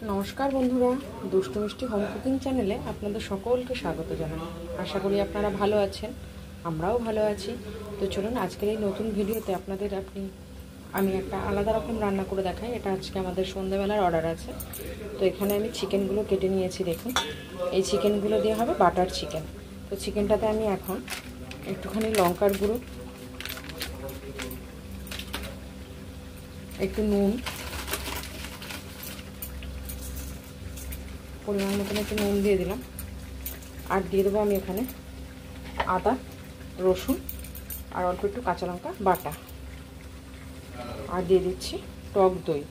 নমস্কার বন্ধুরা, দুষ্টু মিষ্টি হোম কুকিং চ্যানেলে আপনাদের সকলকে স্বাগত জানাই। আশা করি আপনারা ভালো আছেন, আমরাও ভালো আছি। তো চলুন আজকের এই নতুন ভিডিওতে আমি একটা আলাদা রকম রান্না করে দেখাই। এটা আজকে আমাদের সন্ধ্যাবেলার অর্ডার আছে। তো এখানে আমি চিকেনগুলো কেটে নিয়েছি। দেখুন, এই চিকেনগুলো দিয়ে হবে বাটার চিকেন। তো চিকেনটাতে আমি এখন একটুখানি লঙ্কার গুঁড়ো, একটু নুন, পরিমাণ মতন একটু নুন দিয়ে দিলাম, আর দিয়ে দেবো আমি এখানে আদা, রসুন আর অল্প একটু কাঁচা লঙ্কা বাটা, আর দিয়ে দিচ্ছি টক দই।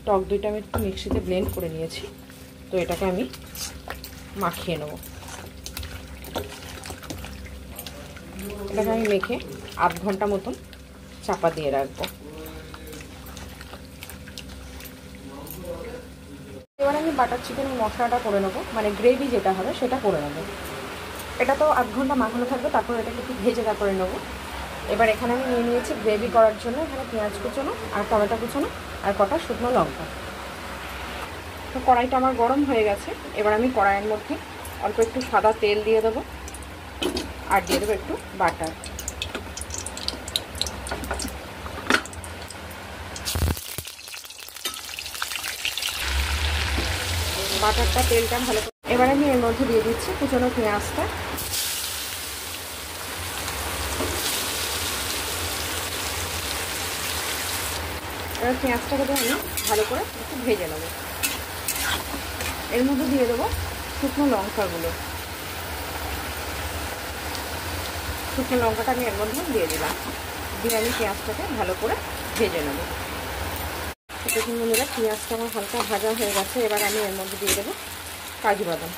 টক দইটা আমি একটু মিক্সিতে ব্লেন্ড করে নিয়েছি। তো এটাকে আমি মাখিয়ে নেব। এটাকে আমি মেখে আধ ঘন্টা মতন চাপা দিয়ে রাখবো। এবার আমি বাটার চিকেনের মশলাটা করে নেবো, মানে গ্রেভি যেটা হবে সেটা করে নেবো। এটা তো আধ ঘন্টা মাখানো থাকবে, তারপর এটাকে একটু ভেজে তারপরে নেবো। এবার এখানে আমি নিয়ে নিয়েছি গ্রেভি করার জন্য এখানে পেঁয়াজ কুচোনো আর টমেটো কুচোনো আর কটা শুকনো লঙ্কা। তো কড়াইটা আমার গরম হয়ে গেছে। এবার আমি কড়াইয়ের মধ্যে অল্প একটু সাদা তেল দিয়ে দেবো, আর দিয়ে দেবো একটু বাটার। বাটারটা তেলটা ভালো করে এবার আমি এর মধ্যে দিয়ে দিচ্ছি কুচোনো পেঁয়াজটা। এবার পেঁয়াজটাকে আমি ভালো করে একটু ভেজে নেব। এর মধ্যে দিয়ে দেবো শুকনো লঙ্কাগুলো। শুকনো লঙ্কাটা আমি এর মধ্যে দিয়ে দিলাম, দিয়ে আমি পেঁয়াজটাকে ভালো করে ভেজে নেব। দেখুন বন্ধুরা, পেঁয়াজটা আমার হালকা ভাজা হয়ে গেছে। এবার আমি এর মধ্যে দিয়ে দেবো কাজু বাদাম।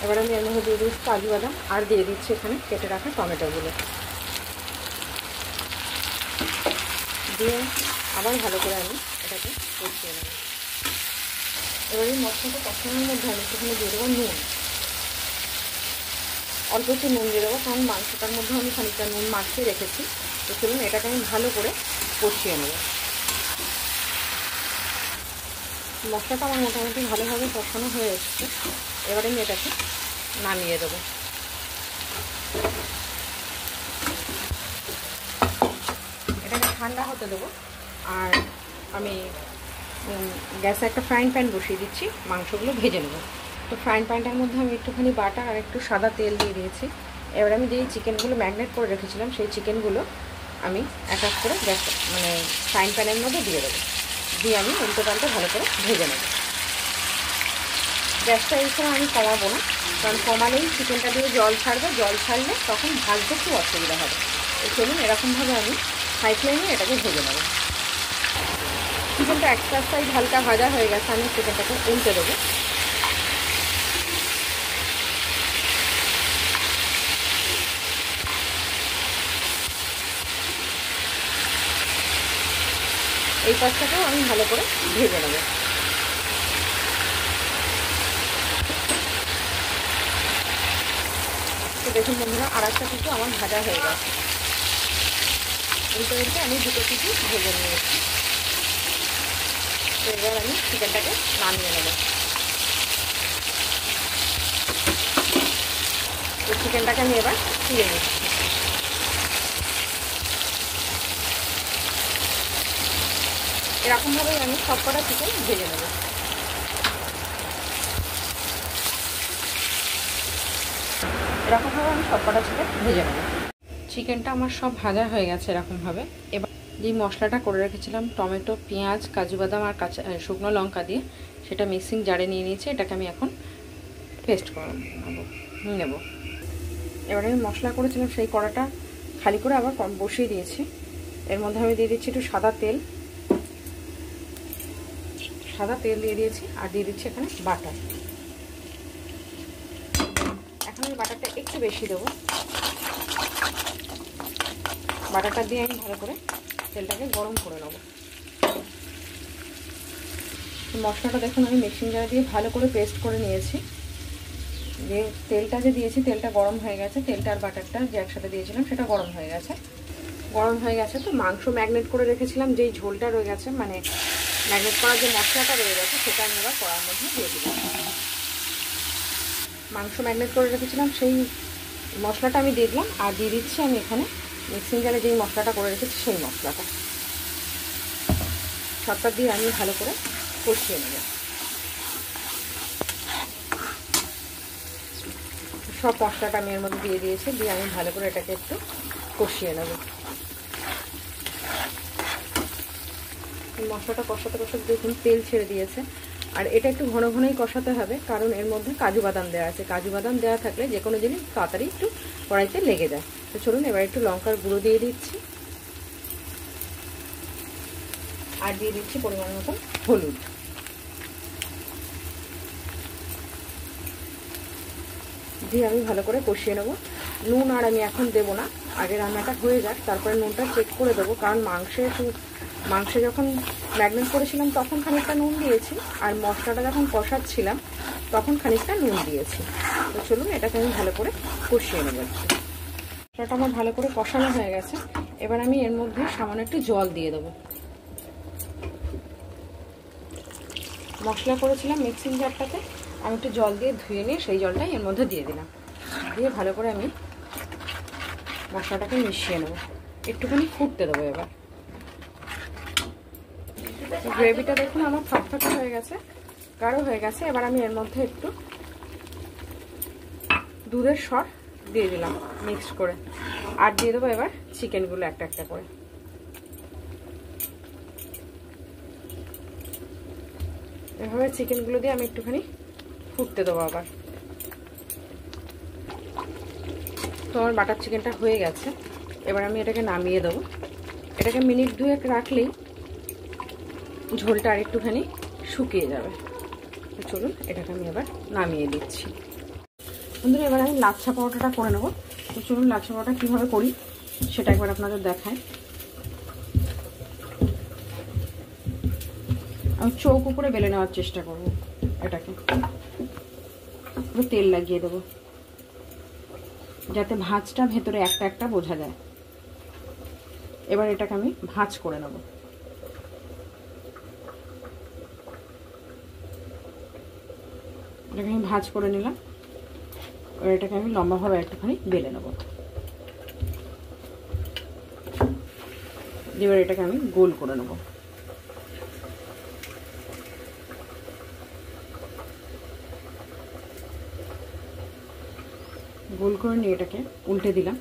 এবার আমি এর মধ্যে দিয়ে দিচ্ছি কাজু বাদাম, আর দিয়ে দিচ্ছি এখানে কেটে রাখা টমেটোগুলো। দিয়ে আবার ভালো করে আমি এটাকে কষিয়ে নেব। এবার এই মশলাটা কষানোর মধ্যে আমি একটুখানি দিয়ে দেবো নুন, অল্প একটু নুন দিয়ে দেবো, কারণ মাংসটার মধ্যে আমি খানিকটা নুন মাখিয়ে রেখেছি। তো চলুন এটাকে আমি ভালো করে কষিয়ে নেব। মশলাটা আমার মোটামুটি ভালোভাবে কষানো হয়ে এসছে। এবারে আমি এটাকে নামিয়ে দেবো। এটাকে ঠান্ডা হতে দেবো। আর আমি গ্যাসে একটা ফ্রাইং প্যান বসিয়ে দিচ্ছি, মাংসগুলো ভেজে নেব। তো ফ্রাইং প্যানটার মধ্যে আমি একটুখানি বাটার আর একটু সাদা তেল দিয়ে দিয়েছি। এবার আমি যেই চিকেনগুলো ম্যারিনেট করে রেখেছিলাম সেই চিকেনগুলো আমি এক এক করে ফ্রাইং প্যানের মধ্যে দিয়ে দেবো। দিয়ে আমি উল্টো পাল্টে ভালো করে ভেজে নেব। গ্যাসটা এই সময় আমি কমাবো না, কারণ কমালেই চিকেনটা দিয়ে জল ছাড়বে। জল ছাড়লে তখন ভাজতে খুব অসুবিধা হবে। তো চলুন এরকমভাবে আমি হাই ফ্লেমে এটাকে ভেজে নেব। চিকেনটা একটা সাইড হালকা ভাজা হয়ে গেছে, আমি চিকেনটাকে উল্টে দেবো। এই পাশটাকেও আমি ভালো করে ভেজে নেব। তো দেখুন বন্ধুরা, আর একটা কিছু আমার ভাজা হয়ে গেছে। উল্টে উল্টে আমি দুটো কিছু ভেজে নিয়েছি। তো এবার আমি চিকেনটাকে নামিয়ে নেব। তো চিকেনটাকে আমি এবার তুলে নিচ্ছি। এরকমভাবেই আমি সবকটা চিকেন ভেজে নেব। এরকমভাবে আমি সবকটা চিকেন ভেজে নেব। চিকেনটা আমার সব ভাজা হয়ে গেছে এরকমভাবে। এবার যে মশলাটা করে রেখেছিলাম টমেটো, পেঁয়াজ, কাজু বাদাম আর শুকনো লঙ্কা দিয়ে, সেটা মিক্সিং জারে নিয়ে নিয়েছি। এটাকে আমি এখন পেস্ট করে নেব। এবার আমি মশলা করেছিলাম সেই কড়াটা খালি করে আবার বসিয়ে দিয়েছি। এর মধ্যে আমি দিয়ে দিচ্ছি একটু সাদা তেল দিয়ে দিয়েছি, আর দিয়ে দিচ্ছি এখানে বাটার। এখন আমি বাটারটা একটু বেশি দেবো। বাটারটা দিয়ে আমি ভালো করে তেলটাকে গরম করে নেব। মশলাটা দেখুন আমি মিক্সিং জারে দিয়ে ভালো করে পেস্ট করে নিয়েছি। যে তেলটা যে দিয়েছি তেলটা গরম হয়ে গেছে। তেলটা আর বাটারটা যে একসাথে দিয়েছিলাম সেটা গরম হয়ে গেছে। গরম হয়ে গেছে। তো মাংস ম্যাগনেট করে রেখেছিলাম, যেই ঝোলটা রয়ে গেছে, মানে ম্যাগনেট করার যে মশলাটা রয়ে গেছে, সেটা আমি এবার কড়ার মধ্যে দিয়ে দিলাম। মাংস ম্যাগনেট করে রেখেছিলাম সেই মশলাটা আমি দিয়ে দিলাম। আর দিয়ে দিচ্ছি আমি এখানে মিক্সিং জারে যেই মশলাটা করে রেখেছি সেই মশলাটা, সবটা দিয়ে আমি ভালো করে কষিয়ে নেব। সব মশলাটা আমি এর মধ্যে দিয়ে দিয়েছি, দিয়ে আমি ভালো করে এটাকে একটু কষিয়ে নেব। মশলাটা কষাতে কষাতে দেখুন তেল ছেড়ে দিয়েছে। আর এটা একটু ঘন ঘনই কষাতে হবে, কারণ এর মধ্যে কাজু বাদাম দেওয়া আছে। কাজু বাদাম দেওয়া থাকলে যে কোনো জিনিস তাড়াতাড়ি একটু কড়াইতে লেগে যায়। তো চলুন এবার একটু লঙ্কার গুঁড়ো দিয়ে দিচ্ছি, আর দিয়ে দিচ্ছি পরিমাণ মতো হলুদ। দিয়ে আমি ভালো করে কষিয়ে নেব। নুন আর আমি এখন দেবো না, আগে রান্নাটা হয়ে যাক, তারপরে নুনটা চেক করে দেবো। কারণ মাংসে যখন ম্যাগনেট করেছিলাম তখন খানিকটা নুন দিয়েছি, আর মশলাটা যখন কষাচ্ছিলাম তখন খানিকটা নুন দিয়েছি। তো চলুন এটাকে আমি ভালো করে কষিয়ে নেব। মশলাটা আমার ভালো করে কষানো হয়ে গেছে। এবার আমি এর মধ্যে সামান্য একটু জল দিয়ে দেবো। মশলা করেছিলাম মিক্সিং জারটাতে, আমি একটু জল দিয়ে ধুয়ে নিয়ে সেই জলটাই এর মধ্যে দিয়ে দিলাম। দিয়ে ভালো করে আমি মশলাটাকে মিশিয়ে নেব, একটুখানি ফুটতে দেবো। এবার গ্রেভিটা দেখুন আমার ফাটফাটা হয়ে গেছে, গাঢ় হয়ে গেছে। এবার আমি এর মধ্যে একটু দুধের সর দিয়ে দিলাম মিক্সড করে, আর দিয়ে দেবো এবার চিকেনগুলো একটা একটা করে। এভাবে চিকেনগুলো দিয়ে আমি একটুখানি ফুটতে দেবো আবার। তো আমার বাটার চিকেনটা হয়ে গেছে, এবার আমি এটাকে নামিয়ে দেবো। এটাকে মিনিট 2 রাখলেই ঝোলটা আর একটুখানি শুকিয়ে যাবে। তো চলুন এটাকে আমি এবার নামিয়ে দিচ্ছি। বন্ধুরা এবার আমি লাচ্ছা পরোটাটা করে নেবো। তো চলুন লাচ্ছা পরোটা কীভাবে করি সেটা একবার আপনাদের দেখায়। আমি চৌকো করে বেলে নেওয়ার চেষ্টা করব। এটাকে তেল লাগিয়ে দেবো যাতে ভাঁজটা ভেতরে একটা একটা বোঝা যায়। এবার এটাকে আমি ভাঁজ করে নেব। এটাকে আমি ভাঁজ করে নিলাম। এবার এটাকে আমি লম্বাভাবে একটুখানি বেলে নেব। এবার এটাকে আমি গোল করে নেব। গোল করে নিয়ে এটাকে উল্টে দিলাম,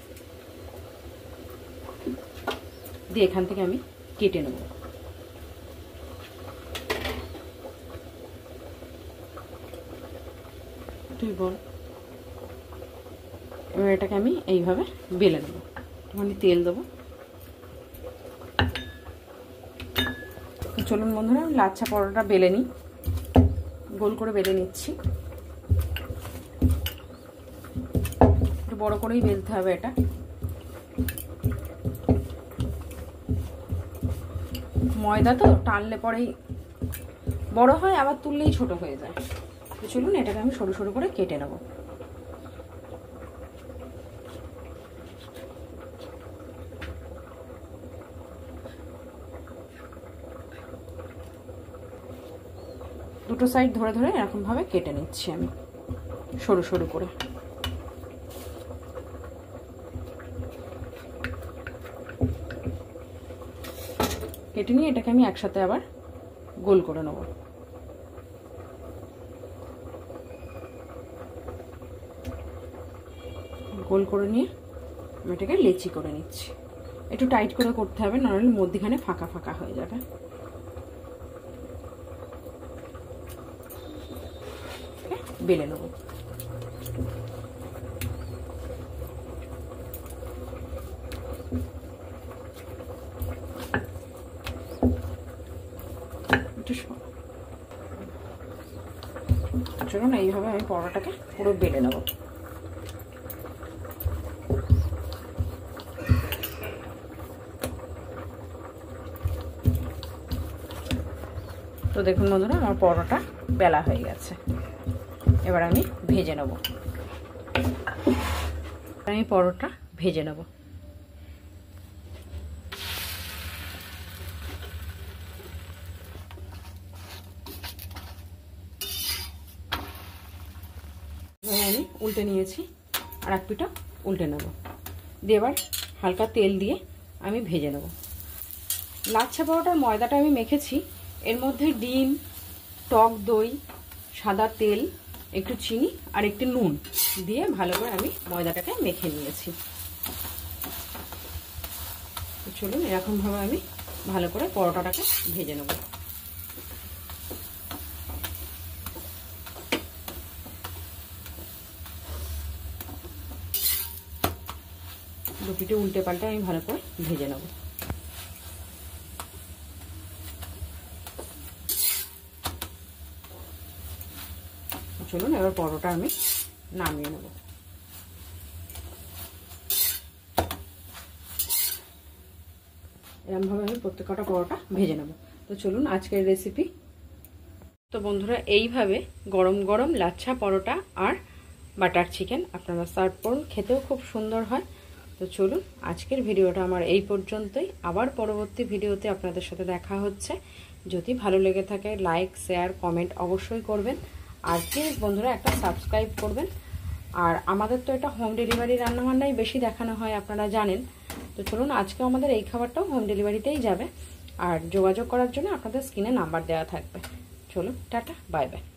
দিয়ে এখান থেকে আমি কেটে নেব। তুই বল। এবার এটাকে আমি এইভাবে বেলে নেব। আমি তেল দেবো। চলুন বন্ধুরা আমি লাচ্ছা পরোটা বেলে নিই, গোল করে বেলে নিচ্ছি। একটু বড় করেই বেলতে হবে এটা। ময়দা তো টানলে পরেই বড় হয়, আবার তুললেই ছোট হয়ে যায়। তো চলুন এটাকে আমি সরু সরু করে কেটে নেব। দুটো সাইড ধরে ধরে এরকম ভাবে কেটে নিচ্ছি আমি সরু সরু করে। কেটে নিয়ে এটাকে আমি একসাথে আবার গোল করে নেব। গোল করে নিয়ে আমি এটাকে লেচি করে নিচ্ছি। একটু টাইট করে করতে হবে, নাহলে মধ্যখানে ফাঁকা ফাঁকা হয়ে যাবে। বেলে নেব। চলুন এইভাবে আমি পরোটাটাকে পুরো বেলে নেব। তো দেখুন বন্ধুরা আমার পরোটা বেলা হয়ে গেছে। এবার আমি ভেজে নেব। আমি পরোটা ভেজে নেব। আমি উল্টে নিয়েছি, আর এক পিঠটা উল্টে নেব, দিয়ে এবার হালকা তেল দিয়ে আমি ভেজে নেব। লাচ্ছা পরোটার ময়দাটা আমি মেখেছি, এর মধ্যে ডিম, টক দই, সাদা তেল, একটু চিনি আর একটু নুন দিয়ে ভালো করে আমি ময়দাটাকে মেখে নিয়েছি। চলুন এরকমভাবে আমি ভালো করে পরোটাটাকে ভেজে নেব। দুপিঠে উল্টে পাল্টে আমি ভালো করে ভেজে নেব। চলুন এবার পরোটা আমি নামিয়ে নেব। এরকমভাবে আমি প্রত্যেকটা পরোটা ভেজে নেব। তো চলুন আজকের রেসিপি। তো বন্ধুরা, এইভাবে গরম গরম লাচ্ছা পরোটা আর বাটার চিকেন আপনারা সার্ভ করুন, খেতেও খুব সুন্দর হয়। তো চলুন আজকের ভিডিওটা আমার এই পর্যন্তই। আবার পরবর্তী ভিডিওতে আপনাদের সাথে দেখা হচ্ছে। যদি ভালো লেগে থাকে লাইক, শেয়ার, কমেন্ট অবশ্যই করবেন। আর প্লিজ বন্ধুরা একটা সাবস্ক্রাইব করবেন। আর আমাদের তো এটা হোম ডেলিভারি রান্নাবান্নাই বেশি দেখানো হয়, আপনারা জানেন। তো চলুন আজকে আমাদের এই খাবারটাও হোম ডেলিভারিতেই যাবে। আর যোগাযোগ করার জন্য আপনাদের স্ক্রিনে নাম্বার দেওয়া থাকবে। চলুন টাটা, বাই বাই।